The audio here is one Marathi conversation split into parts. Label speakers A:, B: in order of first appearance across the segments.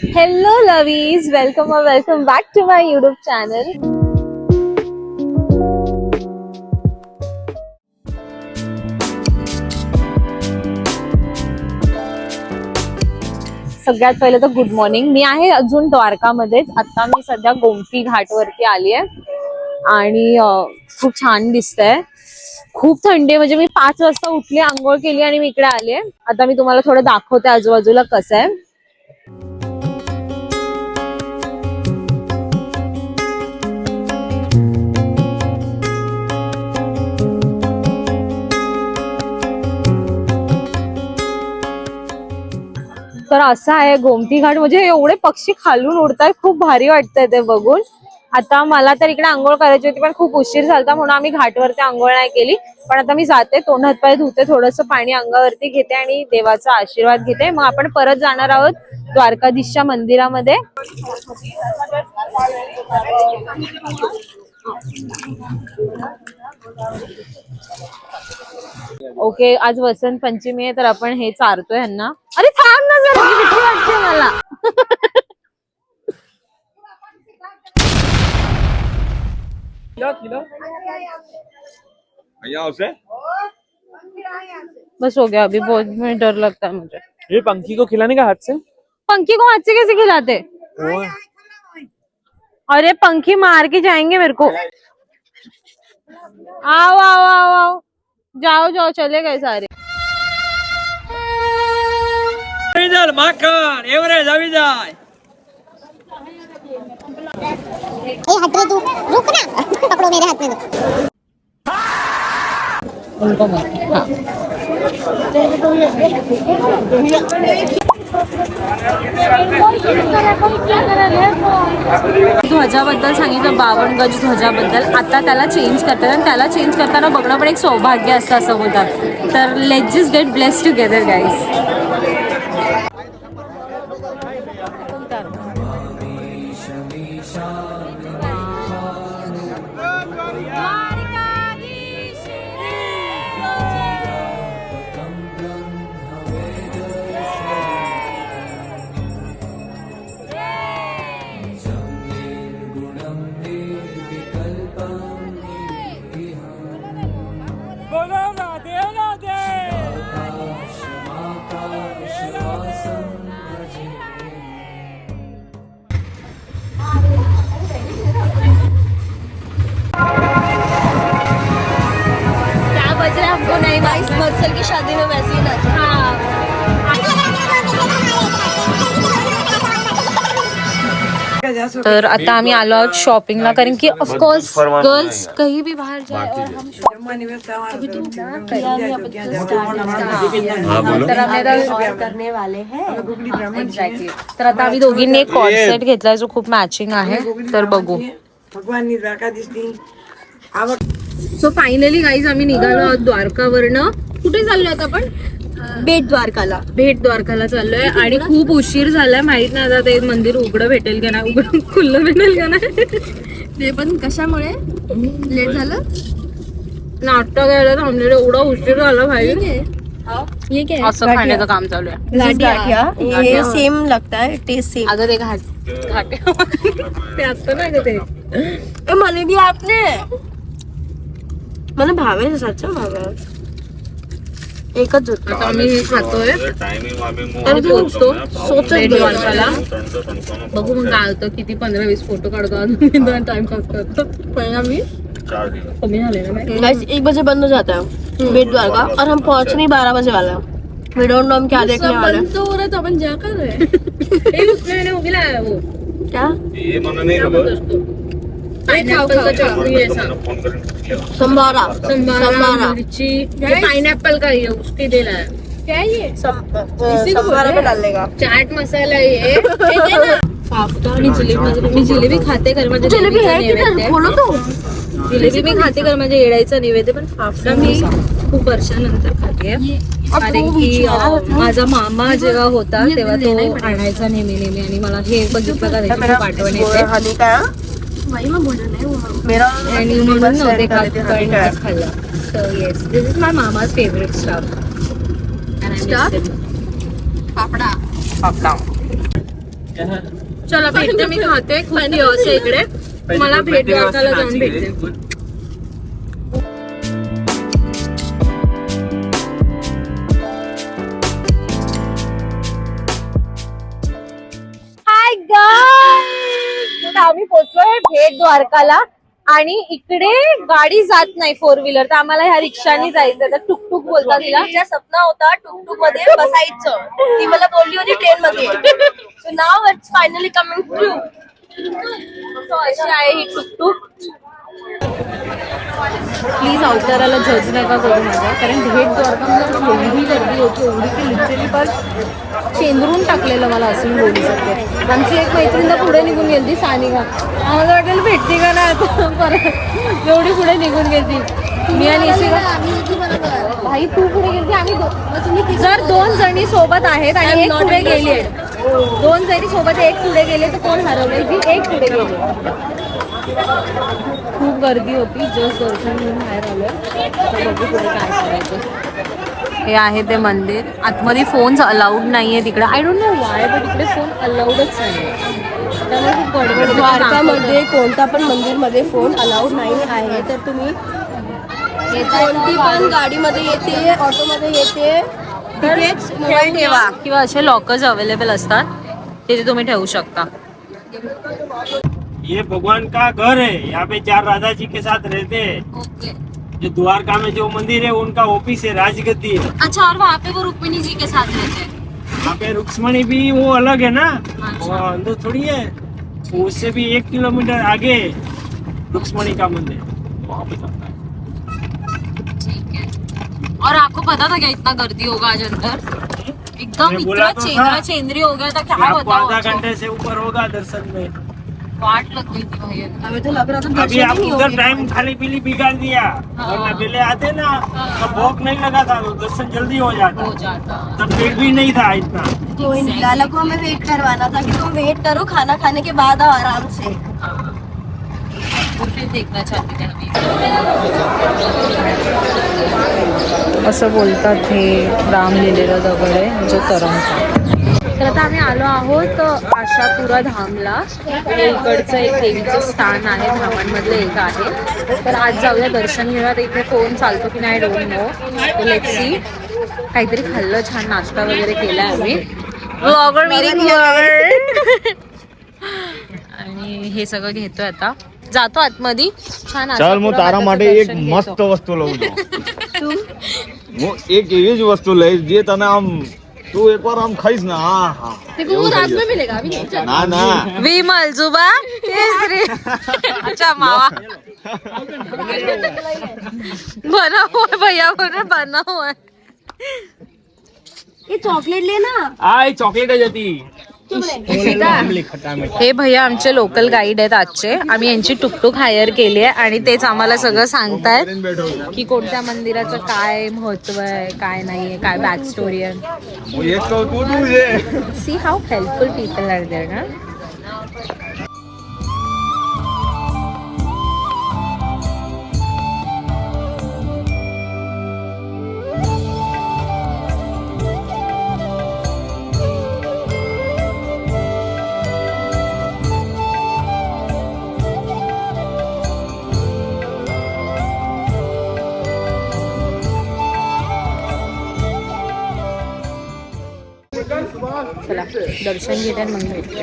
A: Hello lovies, welcome or welcome back to my YouTube channel. सगळ्यात पहिले तर गुड मॉर्निंग. मी आहे अजून द्वारकामध्येच. आता मी सध्या गोमती घाट वरती आली आहे आणि खूप छान दिसतंय. खूप थंडी आहे, म्हणजे मी 5 वाजता उठली, आंघोळ केली आणि मी इकडे आले. आता मी तुम्हाला थोडं दाखवते आजूबाजूला कसं आहे. तर असं आहे गोमती घाट. म्हणजे एवढे पक्षी खालून उडतात, खूप भारी वाटतंय ते बघून. आता मला तर इकडे आंघोळ करायची होती पण खूप उशीर झाला म्हणून आम्ही घाटवरती आंघोळ नाही केली. पण आता मी जाते, तोंड हातपाय धुते, थोडंसं पाणी अंगावरती घेते आणि देवाचा आशीर्वाद घेते. मग आपण परत जाणार आहोत द्वारकाधीशच्या मंदिरामध्ये. ओके, आज वसंत पंचमी आहे तर आपण हे चारतोय ह्यांना. अरे थांब ना जरा, भीती वाटते मला. बस हो गया, अभी बहुत में डर लगता है मुझे.
B: ये पंखी को खिलाने का हाथ से?
A: पंखी को हाथ से कैसे खिलाते? अरे पंखी मार के जाएंगे मेरे को. आओ आओ आओ आओ, जाओ जाओ, चले गए सारे.
B: माखन एवरेज अभी जाए.
C: ए हट रे तू, रुक ना. पकड़ो मेरे हाथ में दो.
A: ध्वजाबद्दल सांगितलं, 52 गज ध्वजाबद्दल. आता त्याला चेंज करतात आणि त्याला चेंज करताना बघणं पण एक सौभाग्य असतं असं बोलतात. तर let's just get blessed together guys.
C: मत्सल की शादी में वैसे ही नाच.
A: तर आता आम्ही आलो आहोत शॉपिंगला, कारण की ऑफकोर्स गर्ल्स कहीं भी बाहर जाए और हम करने वाले हैं. एक्झॅक्टली. तर आता आम्ही दोघींनी एक कॉर्ड सेट घेतलाय जो खूप मॅचिंग आहे, तर बघू. सो फायनली गाईज आम्ही निघालो आहोत द्वारकावरनं. कुठे चाललोय आता आपण?
C: बेट द्वारकाला.
A: भेट द्वारकाला चाललोय आणि खूप उशीर झालाय. माहित नाही आता ते मंदिर उघडं भेटेल का नाही, उघडं खुल्लं भेटेल का नाही.
C: ते पण कशामुळे लेट झालं?
A: नाटक घ्यायला थांबलेलं, एवढा उशीर झाला भाई.
C: ये क्या है?
A: असं खाण्याचं काम चालू आहे.
C: ये सेम लगता है, टेस्ट सेम.
A: अगं ते घाट ते असतं ना ग ते.
C: मला भी आपने मला भावे सच्चा भावे. एकच होतं.
A: आता आम्ही हे खातोय आणि पोहोचतो भेट द्वारकाला. बघू मग काय होतं, किती 15-20 फोटो काढतो अजून टाइमपास करतो. पण आम्ही कमी झाले ना.
C: 1 बजे बंद हो जाता है बेट द्वारका और हम पहुंचने 12 बजे वाले हैं. वी डोंट नो हम क्या देखने वाले हैं. तो हो रहा है तो अपन जा कर रहे हैं.
A: उसने वो खिलाया वो
C: क्या
A: पाइनएप्पल का चटनी ऐसा
C: संभारा
A: मिर्ची पाइनएप्पल का ही है, उसकी दिला है. क्या है ये?
C: संभारा में डालेगा.
A: चाट मसाला ये फाफडा आणि जिलेबी. मी जिलेबी खाते कर माझ्या
C: जलेबी है किधर? बोलो तो.
A: जिलेबी मी खाते कर माझ्या येडायचा नैवेद्य, पण फाफडा मी खूप वर्षानंतर खाते. कारण की माझा मामा जेव्हा होता तेव्हा तो आणायचा नेहमी आणि मला हे बघितलं का त्याची खूप आठवण येते.
C: वही मैं बोल रही हूँ मेरा
A: आणि म्हणून नव्हते खाल्ला. So yes, this is my mama's favourite stuff.
C: पापड़ा. चला भेटते, मी खाते खूप दिवस आहे इकडे, मला भेट द्वारकाला जाऊन भेटते.
A: हाय गाइस, आम्ही पोहोचलोय भेट द्वारकाला आणि इकडे गाडी जात नाही 4 व्हीलर, तर आम्हाला ह्या रिक्षानी जायचं. तर टुकटुक बोलता तिला.
C: तिचा सपना होता टुकटुक मध्ये बसायचं, ती मला बोलली होती ट्रेन मध्ये. So now it's finally coming true.
A: अशी आहे ही टुकटुक.
C: प्लीज अवताराला जज नका करू माझ्या, कारण भेट द्वारकामध्ये एवढी गर्दी होती, एवढी की लिटरली पण चेंदरून टाकलेलं मला असं मी बोलू शकते. आमची एक मैत्रिणीला पुढे निघून गेली सानिका, आम्हाला वाटेल भेटते का ना आता परत, एवढी पुढे निघून गेली. मी आणि भाई तू पुढे गेली, आम्ही जर 2 जणी सोबत आहेत आणि एक पुढे गेली आहे, 2 जणी सोबत एक पुढे गेले तर कोण हरवलंय? जी एक पुढे गेली. खूप गर्दी होती, जस्ट दर्शन घेऊन बाहेर आलोय. बघू पुढे काय करायचं.
A: हे आहे ते मंदिर. आतमध्ये फोन्स अलाउड नाहीये तिकडे. आय डोंट नो वाय, पण तिकडे फोन अलाउडच नाहीये. त्यामुळे खूप गडबड.
C: द्वारकामध्ये कोणत्या पण मंदिरमध्ये फोन अलाउड नाही आहे. तर तुम्ही कोणती पण गाडीमध्ये येते, ऑटोमध्ये येते, तिथेच मोबाईल ठेवा.
A: किंवा असे लॉकर्स अवेलेबल असतात, तिथे तुम्ही ठेवू शकता.
B: ये भगवान का घर है, यहाँ पे 4 राधा जी के साथ रहते हैं. जो द्वारका में जो मंदिर है उनका ऑफिस है, राजगद्दी है.
A: अच्छा, और वहाँ पे वो रुक्मिणी जी के साथ रहते हैं.
B: यहाँ पे रुक्मणी भी वो अलग है ना, वो अंदर थोड़ी है. उससे भी 1 किलोमीटर आगे रुक्मणी का मंदिर वहाँ पे जाता है.
A: ठीक है. और आपको पता था क्या इतना गर्दी होगा आज अंदर? एकदम
B: मैं बोला
A: इतना
B: तो
A: चेंगरा
B: था।
A: चेंद्री हो गया था, क्या
B: आपको
A: बताओ.
B: आधा घंटे से ऊपर होगा दर्शन में.
A: वाट लग गई थी भाई.
C: हमें तो लग रहा था
B: अभी आप उधर टाइम खाली पीली बिगाड़ दिया, वरना पहले आते ना तो भोग नहीं लगा था, तो दर्शन जल्दी हो जाता.
A: हो जाता.
B: तब भीड़ भी नहीं था इतना.
C: कोई नहीं, लाला को हमें वेट करवाना था कि तुम वेट करो, खाना खाने के बाद आओ आराम से.
A: वो फिर देखना चाहते थे अभी. असं बोलतात हे राम लिहिलेलं दगड आहे जो तरंगतो. तर आता आम्ही आलो आहोत आशापुरा धामला. हे इकडचं एक देवीचं स्थान आहे, धामांमधलं एक आहे. तर आज जाऊया दर्शन घेऊया. तर इथे फोन चालतो की नाही डोंट नो, लेट्स सी. काहीतरी खाल्लं, छान नाश्ता वगैरे केला आम्ही. Blogger meeting blogger. आणि हे सगळं घेतोय आता, जातो आतमध्ये. छान
D: ચાલ હું તારા માટે એક
A: दर्शन घेतो.
D: મસ્ત વસ્તુ લઉં છું હું એક એવી જ વસ્તુ લઈશ જે તને આમ તું એકવાર આમ ખાઈશ ને હા હા
C: देखो वो रात में मिलेगा, अभी नहीं. चल.
D: ના ना
A: विमल जुबा केसरी. अच्छा मावा बना हुआ है भैया, बना हुआ है.
C: ये चॉकलेट लेना.
B: आई चॉकलेट जाती.
A: हे भैया आमचे लोकल गाईड आहेत आजचे. आम्ही यांची टुकटुक हायर केली आहे आणि तेच आम्हाला सगळं सांगतायत की कोणत्या मंदिराचं काय महत्व आहे, काय नाहीये, काय बॅक स्टोरी आहे.
D: હું એક કહું તું તું છે
A: see how helpful people are there ना. चला दर्शन घेते मग भेटते.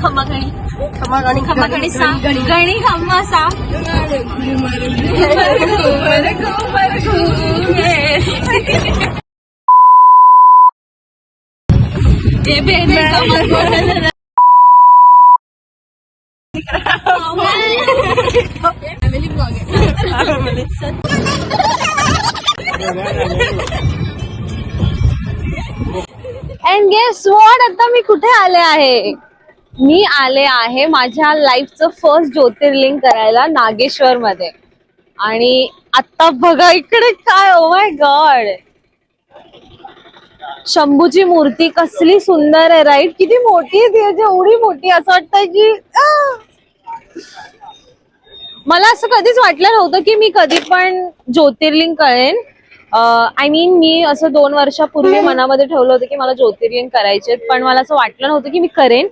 A: खम्मा गणी सा गणी खम्मा सा. अँड गेस व्हॉट, आता मी कुठे आले आहे? मी आले आहे माझ्या लाईफचं फर्स्ट ज्योतिर्लिंग करायला नागेश्वर मध्ये. आणि आता बघा इकडे काय, ओ माय गॉड. शंभूची मूर्ती कसली सुंदर आहे, राईट? किती मोठी आहे ती, एवढी मोठी, असं वाटतंय की मला असं कधीच वाटलं नव्हतं की मी कधी पण ज्योतिर्लिंग कळेन. आय मीन मी असं 2 वर्षापूर्वी मनामध्ये ठेवलं होतं की मला ज्योतिर्लिंग करायचे, पण मला असं वाटलं नव्हतं की मी करेन.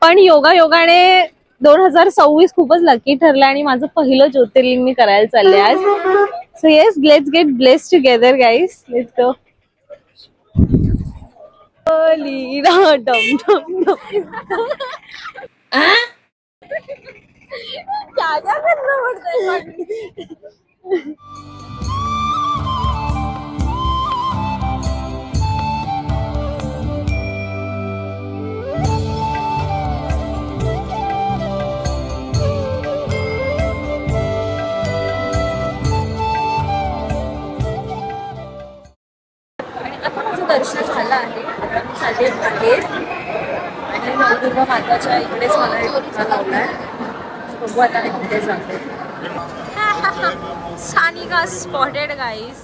A: पण योगायोगाने 2026 खूपच लकी ठरलं आणि माझं पहिलं ज्योतिर्लिंग मी करायला चालले आज. So yes, let's get blessed together guys, let's go. क्या क्या करना पड़ता है.
C: आता माझं दर्शन झालं आहे. आता मी चालले बाहेर आणि नवदुर्गा माताच्या इकडेच मला एक पत्ता लावलाय. बघू आता मी कुठे जाते.
A: Sanika spotted guys.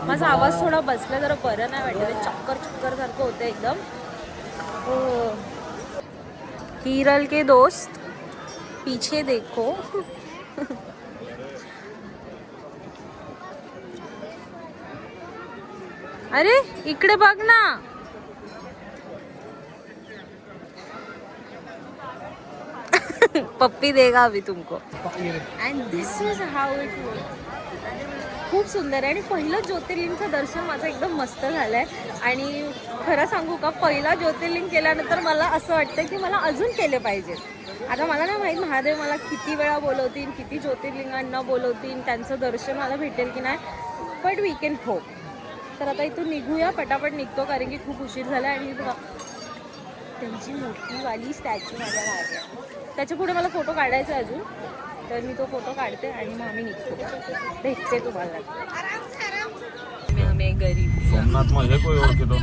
A: माझा आवाज थोडा बसला, जरा बरं नाही वाटत, चक्कर चक्कर सारखं होतं एकदम. हिरल के दोस्त पीछे देखो. अरे इकडे बघ ना. पप्पी देगा अभी तुमको. And this is how it work. खूप सुंदर आहे आणि पहिलं ज्योतिर्लिंगचं दर्शन माझं एकदम मस्त झालंय. आणि खरं सांगू का, पहिला ज्योतिर्लिंग केल्यानंतर मला असं वाटतं की मला अजून केले पाहिजेत. आता मला नाही माहीत महादेव मला किती वेळा बोलवतील, किती ज्योतिर्लिंगांना बोलवतील, त्यांचं दर्शन मला भेटेल की नाही, बट वी कॅन होप. तर आता इथून निघूया, पटापट निघतो कारण की खूप उशीर झाला. आणि बघा त्यांची मोठीवाली स्टॅच्यू माझ्या मागे आहे. त्याच्या पुढे मला फोटो काढायचा आहे अजून, तर मी तो फोटो काढते आणि मग आम्ही निघतो. भेटते तुम्हाला. आम्ही गरीब
D: सोमनाथ में है कोई और के तो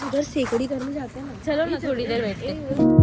C: उधर सेकड़ी करने जाते हैं ना.
A: चलो ना, थोड़ी देर बैठते.